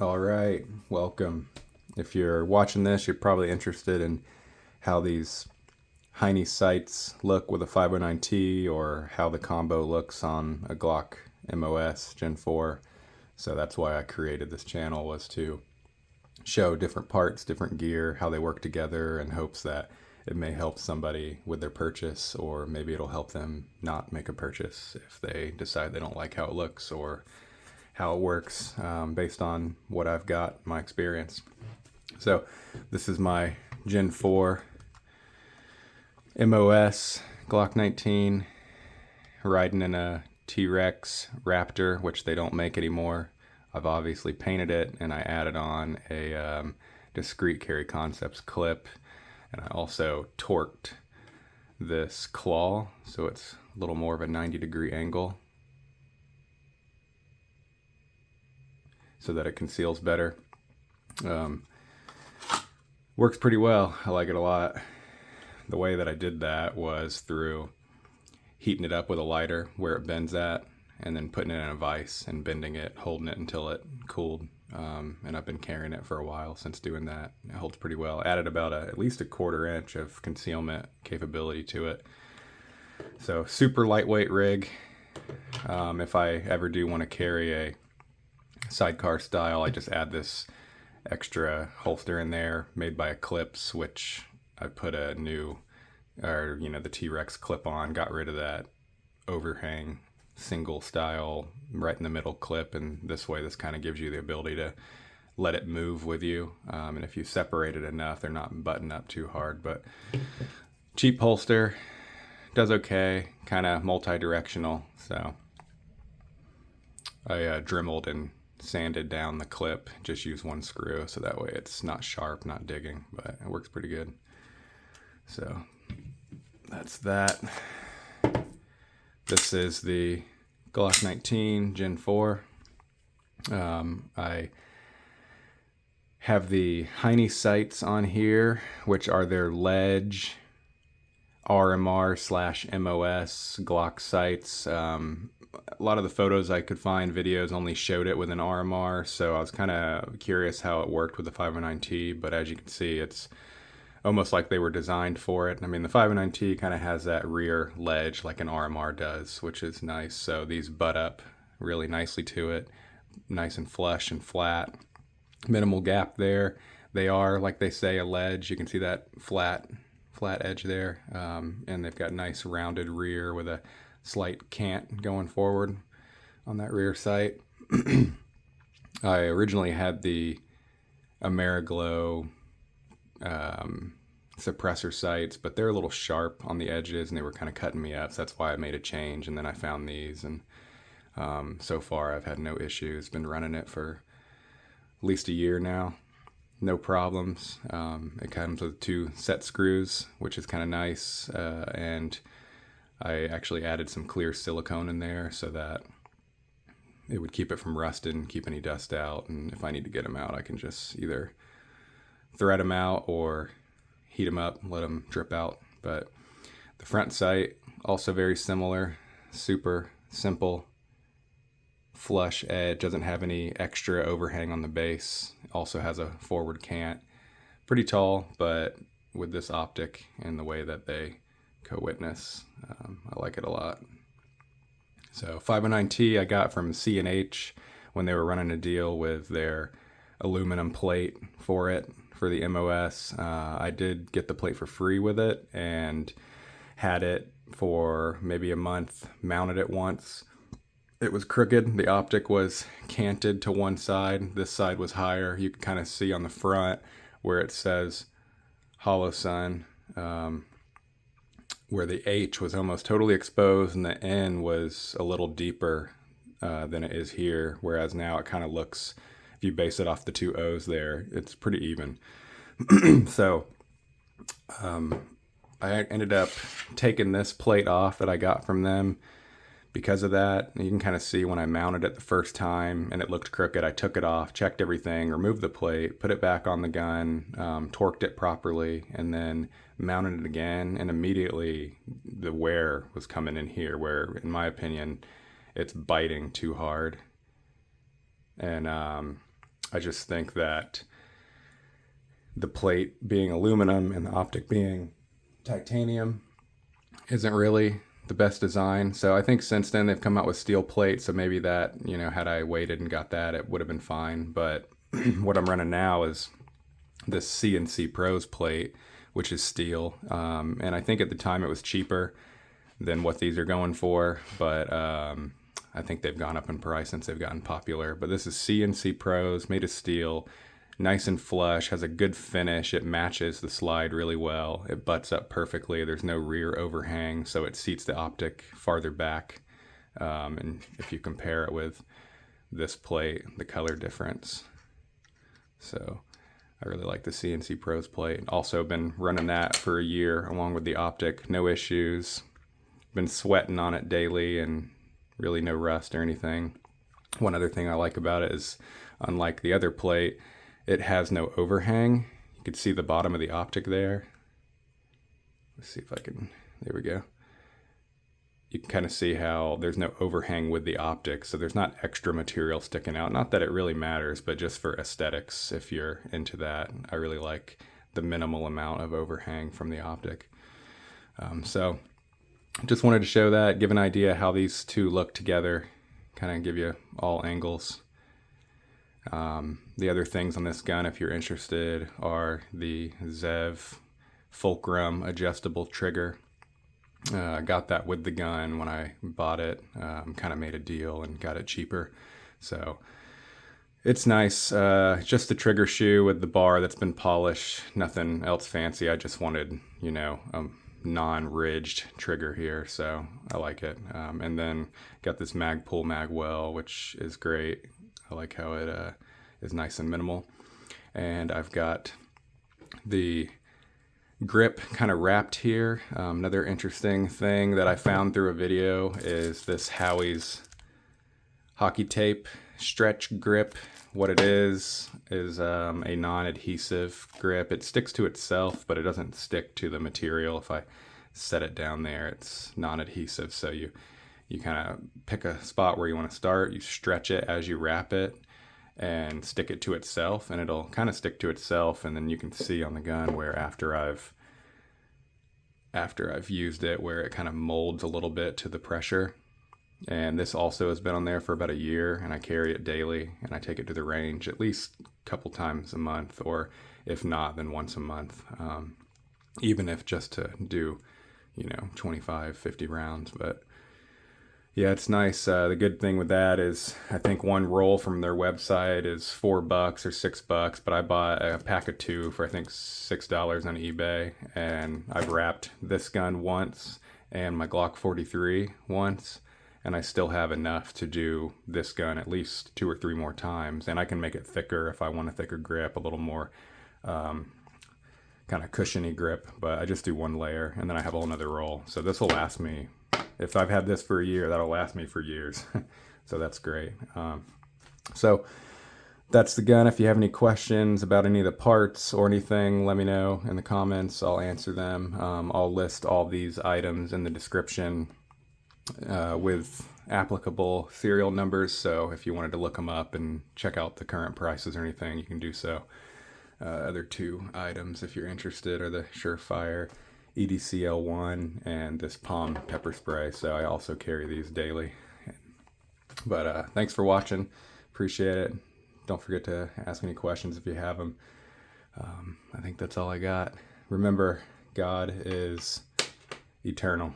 All right, welcome. If you're watching this, you're probably interested in how these Heinie Sights look with a 509T or how the combo looks on a Glock MOS Gen 4. So that's why I created this channel, was to show different parts, different gear, how they work together, in hopes that it may help somebody with their purchase, or maybe it'll help them not make a purchase if they decide they don't like how it looks or how it works, based on what I've got, my experience. So this is my Gen 4 MOS Glock 19, riding in a T-Rex Raptor, which they don't make anymore. I've obviously painted it, and I added on a Discreet Carry Concepts clip, and I also torqued this claw so it's a little more of a 90-degree angle so that it conceals better. Works pretty well. I like it a lot. The way that I did that was through heating it up with a lighter where it bends at, and then putting it in a vise and bending it, holding it until it cooled. And I've been carrying it for a while since doing that. It holds pretty well. Added about at least a 1/4 inch of concealment capability to it. So super lightweight rig. If I ever do want to carry a sidecar style, I just add this extra holster in there made by Eclipse, which I put a new, or the T-Rex clip on, got rid of that overhang single style right in the middle clip, and this way this kind of gives you the ability to let it move with you, and if you separate it enough, they're not buttoned up too hard. But cheap holster, does okay, kind of multi-directional. So I dremeled and sanded down the clip, just use one screw, so that way it's not sharp, not digging, but it works pretty good. So that's that. This is the Glock 19 Gen 4. I have the Heinie Sights on here, which are their Ledge RMR/MOS Glock sights. A lot of the photos I could find, videos, only showed it with an RMR, so I was kind of curious how it worked with the 509T, but as you can see, it's almost like they were designed for it. I mean, the 509T kind of has that rear ledge like an RMR does, which is nice. So these butt up really nicely to it, nice and flush and flat. Minimal gap there. They are, like they say, a ledge. You can see that flat edge there, and they've got nice rounded rear with a slight cant going forward on that rear sight. I originally had the Ameriglow suppressor sights, but they're a little sharp on the edges and they were kind of cutting me up, so that's why I made a change. And then I found these, and so far I've had no issues. Been running it for at least a year now, no problems. It comes with 2 set screws, which is kind of nice, and I actually added some clear silicone in there so that it would keep it from rusting, keep any dust out, and if I need to get them out, I can just either thread them out or heat them up, let them drip out. But the front sight, also very similar, super simple, flush edge, doesn't have any extra overhang on the base, also has a forward cant, pretty tall, but with this optic and the way that they co-witness, I like it a lot. So 509T I got from C&H when they were running a deal with their aluminum plate for it, for the MOS. I did get the plate for free with it and had it for maybe a month, mounted it once. It was crooked. The optic was canted to one side. This side was higher. You can kind of see on the front where it says Holosun, where the H was almost totally exposed and the N was a little deeper than it is here, whereas now it kind of looks, if you base it off the 2 O's there, it's pretty even. So I ended up taking this plate off that I got from them because of that. You can kind of see when I mounted it the first time and it looked crooked, I took it off, checked everything, removed the plate, put it back on the gun, torqued it properly, and then mounted it again, and immediately the wear was coming in here, where in my opinion it's biting too hard. And I just think that the plate being aluminum and the optic being titanium isn't really the best design. So I think since then they've come out with steel plates. So maybe that, you know, had I waited and got that, it would have been fine. But what I'm running now is this CNC Pros Plate, which is steel. And I think at the time it was cheaper than what these are going for. But I think they've gone up in price since they've gotten popular. But this is CNC Pros, made of steel. Nice and flush, has a good finish. It matches the slide really well. It butts up perfectly. There's no rear overhang, so it seats the optic farther back. And if you compare it with this plate, the color difference. So I really like the CNC Pros Plate. Also been running that for a year along with the optic. No issues. Been sweating on it daily and really no rust or anything. One other thing I like about it is, unlike the other plate, it has no overhang. You can see the bottom of the optic there. Let's see if I can, there we go. You can kind of see how there's no overhang with the optic, so there's not extra material sticking out. Not that it really matters, but just for aesthetics, if you're into that, I really like the minimal amount of overhang from the optic. So just wanted to show that, give an idea how these two look together, kind of give you all angles. The other things on this gun, if you're interested, are the Zev Fulcrum adjustable trigger. I got that with the gun when I bought it. Kind of made a deal and got it cheaper. So it's nice. Just the trigger shoe with the bar that's been polished. Nothing else fancy. I just wanted, you know, a non-ridged trigger here. So I like it. And then got this Magpul Magwell, which is great. I like how it is nice and minimal. And I've got the grip kind of wrapped here. Another interesting thing that I found through a video is this Howies hockey tape stretch grip. What it is a non-adhesive grip. It sticks to itself, but it doesn't stick to the material. If I set it down there, it's non-adhesive. So you kind of pick a spot where you want to start, you stretch it as you wrap it and stick it to itself, and it'll kind of stick to itself. And then you can see on the gun where after I've used it, where it kind of molds a little bit to the pressure. And this also has been on there for about a year, and I carry it daily, and I take it to the range at least a couple times a month, or if not, then once a month, even if just to do, you know, 25, 50 rounds. But yeah, it's nice. The good thing with that is I think one roll from their website is $4 or $6, but I bought a pack of 2 for I think $6 on eBay, and I've wrapped this gun once and my Glock 43 once, and I still have enough to do this gun at least 2 or 3 more times, and I can make it thicker if I want a thicker grip, a little more kind of cushiony grip, but I just do 1 layer, and then I have a whole nother roll. So this will last me. If I've had this for a year, that'll last me for years. So that's great. So that's the gun. If you have any questions about any of the parts or anything, let me know in the comments. I'll answer them. I'll list all these items in the description with applicable serial numbers. So if you wanted to look them up and check out the current prices or anything, you can do so. Other 2 items, if you're interested, are the Surefire EDCL1 and this Palm pepper spray. So I also carry these daily. But thanks for watching. Appreciate it. Don't forget to ask any questions if you have them. I think that's all I got. Remember, God is eternal.